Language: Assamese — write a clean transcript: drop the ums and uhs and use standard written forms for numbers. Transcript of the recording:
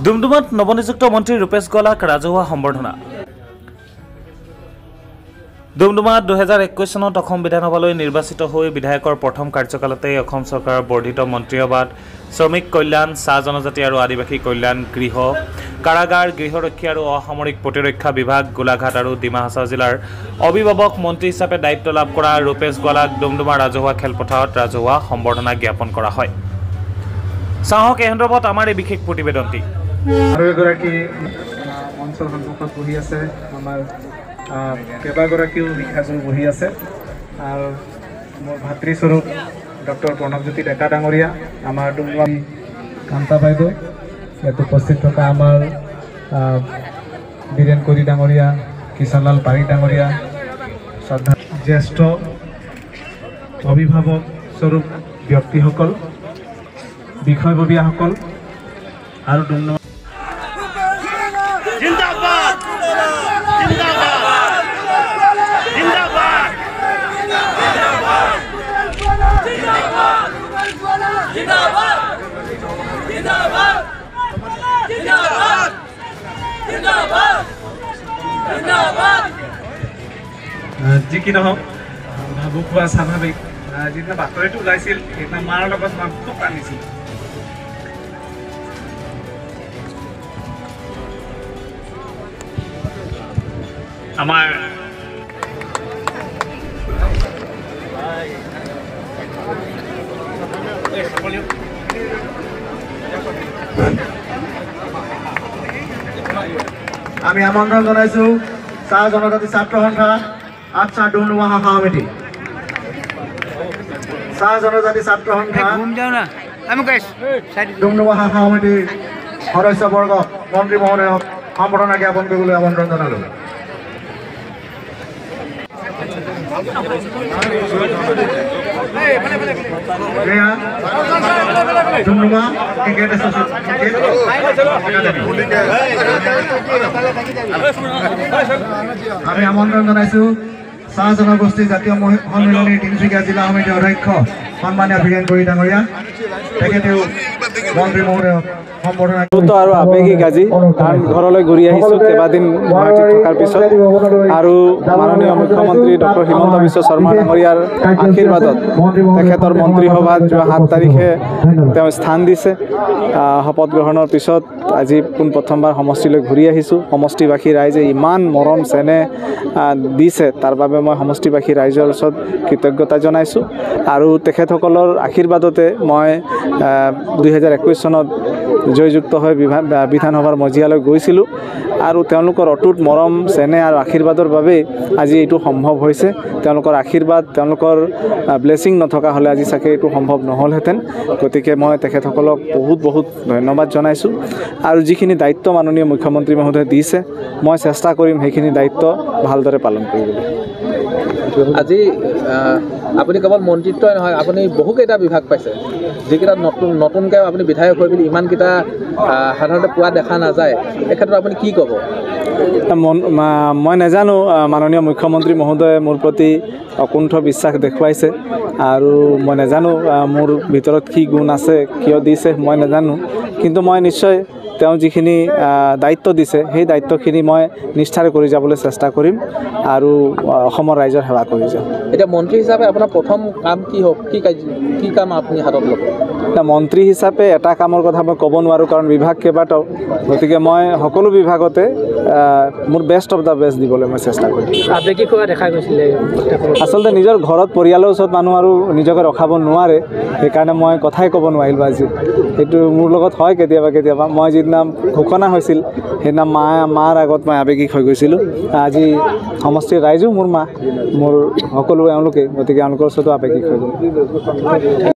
ডুমডুমাত নৱনিযুক্ত মন্ত্ৰী ৰূপেশ গলাক ৰাজহুৱা সম্বৰ্ধনা। ডুমডুমাত 2021 চনত অসম বিধানসভালৈ নিৰ্বাচিত হৈ বিধায়কৰ প্ৰথম কাৰ্যকালতে অসম চৰকাৰৰ বৰ্ধিত মন্ত্ৰীসভাত শ্ৰমিক কল্যাণ, চাহ জনজাতি আৰু আদিবাসী কল্যাণ, গৃহ, কাৰাগাৰ, গৃহৰক্ষী আৰু অসামৰিক প্ৰতিৰক্ষা বিভাগ, গোলাঘাট আৰু ডিমা হাছাও জিলাৰ অভিভাৱক মন্ত্ৰী হিচাপে দায়িত্ব লাভ কৰা ৰূপেশ গলাক ডুমডুমা ৰাজহুৱা খেলপথাৰত ৰাজহুৱা সম্বৰ্ধনা জ্ঞাপন কৰা হয়। চাহক এই সন্দৰ্ভত আমাৰ এই বিশেষ প্ৰতিবেদনটি। আৰু এগৰাকী মঞ্চৰ সন্মুখত বহি আছে আমাৰ কেইবাগৰাকীও শিক্ষাগুৰু বহি আছে আৰু মোৰ ভাতৃস্বৰূপ ডক্টৰ প্ৰণৱজ্যোতি ডেকা ডাঙৰীয়া, আমাৰ ডুমডুমা কান্তা বাইদেউ, ইয়াত উপস্থিত থকা আমাৰ বীৰেন কৰি ডাঙৰীয়া, কিষাণলাল পাৰিক ডাঙৰীয়া, শ্ৰদ্ধা জ্যেষ্ঠ অভিভাৱক স্বৰূপ ব্যক্তিসকল, বিষয়ববীয়াসকল আৰু ডুমডুমা যি কি নহওক ভাবুক হোৱা স্বাভাৱিক। যিদিনা বাতৰিটো ওলাইছিল সেইদিনা মাৰ লগত মই খুব কান্দিছিল। আমাৰ আমি আমন্ত্ৰণ জনাইছো চাহ জনজাতি ছাত্ৰ সন্থা আচ্ছা ডুমডুমা শাখা সমিতি, চাহ জনজাতি ছাত্ৰ সন্থা ডুমডুমা শাখা সমিতিৰ সদস্যবৰ্গ মন্ত্ৰী মহোদয়ক সম্বৰ্ধনা জ্ঞাপন কৰিবলৈ আমন্ত্ৰণ জনালো। ডুমডুমা ক্ৰিকেট আমি আমন্ত্ৰণ জনাইছো চাহ জনগোষ্ঠী জাতীয় সন্মিলনীৰ তিনিচুকীয়া জিলা সমিতিৰ অধ্যক্ষ সন্মানীয় বীৰেন কৰি ডাঙৰীয়া, তেখেতেও মন্ত্ৰী মহোদয়ক আৰু আৱেগিক আজি কাৰণ ঘৰলৈ ঘূৰি আহিছোঁ কেইবাদিন গুৱাহাটীত থকাৰ পিছত, আৰু মাননীয় মুখ্যমন্ত্ৰী ডক্টৰ হিমন্ত বিশ্ব শৰ্মা ডাঙৰীয়াৰ আশীৰ্বাদত তেখেতৰ মন্ত্ৰীসভাত যোৱা 7 তাৰিখে তেওঁ স্থান দিছে। শপত গ্ৰহণৰ পিছত আজি পোনপ্ৰথমবাৰ সমষ্টিলৈ ঘূৰি আহিছোঁ। সমষ্টিবাসী ৰাইজে ইমান মৰম চেনেহ দিছে, তাৰ বাবে মই সমষ্টিবাসী ৰাইজৰ ওচৰত কৃতজ্ঞতা জনাইছোঁ। আৰু তেখেতসকলৰ আশীৰ্বাদতে মই 2021 চনত জয়যুক্ত হৈ বিধানসভাৰ মজিয়ালৈ গৈছিলোঁ, আৰু তেওঁলোকৰ অটুট মৰম চেনেহ আৰু আশীৰ্বাদৰ বাবেই আজি এইটো সম্ভৱ হৈছে। তেওঁলোকৰ আশীৰ্বাদ, তেওঁলোকৰ ব্লেছিং নথকা হ'লে আজি চাগে এইটো সম্ভৱ নহ'লহেঁতেন। গতিকে মই তেখেতসকলক বহুত ধন্যবাদ জনাইছোঁ। আৰু যিখিনি দায়িত্ব মাননীয় মুখ্যমন্ত্ৰী মহোদয়ে দিছে, মই চেষ্টা কৰিম সেইখিনি দায়িত্ব ভালদৰে পালন কৰিবলৈ। আজি আপুনি কেৱল মন্ত্ৰিত্বই নহয়, আপুনি বহুকেইটা বিভাগ পাইছে, যিকেইটা নতুনকৈ আপুনি বিধায়ক হৈ বুলি ইমানকেইটা সাধাৰণতে পোৱা দেখা নাযায়। এই ক্ষেত্ৰত আপুনি কি ক'ব? মই নাজানো, মাননীয় মুখ্যমন্ত্ৰী মহোদয়ে মোৰ প্ৰতি অকুণ্ঠ বিশ্বাস দেখুৱাইছে, আৰু মই নাজানো মোৰ ভিতৰত কি গুণ আছে, কিয় দিছে মই নাজানো, কিন্তু মই নিশ্চয় তেওঁ যিখিনি দায়িত্ব দিছে সেই দায়িত্বখিনি মই নিষ্ঠাৰে কৰি যাবলৈ চেষ্টা কৰিম আৰু অসমৰ ৰাইজৰ সেৱা কৰি যাম। এতিয়া মন্ত্ৰী হিচাপে আপোনাৰ প্ৰথম কাম কি হওক, কি কাম আপুনি হাতত ল'ব? মন্ত্ৰী হিচাপে এটা কামৰ কথা মই ক'ব নোৱাৰোঁ, কাৰণ বিভাগ কেইবাটাও, গতিকে মই সকলো বিভাগতে মোৰ বেষ্ট অফ দ্য বেষ্ট দিবলৈ মই চেষ্টা কৰিম। আৱেগিক হোৱা দেখা গৈছিলে। আচলতে নিজৰ ঘৰত পৰিয়ালৰ ওচৰত মানুহ আৰু নিজকে ৰখাব নোৱাৰে, সেইকাৰণে মই কথাই ক'ব নোৱাৰিলোঁ আজি। সেইটো মোৰ লগত হয় কেতিয়াবা। মই যিদিনা ঘোষণা হৈছিল সেইদিনা মাৰ আগত মই আৱেগিক হৈ গৈছিলোঁ। আজি সমষ্টিৰ ৰাইজো মোৰ মা, মোৰ সকলো এওঁলোকে, গতিকে এওঁলোকৰ ওচৰতো আৱেগিক হৈ গ'ল।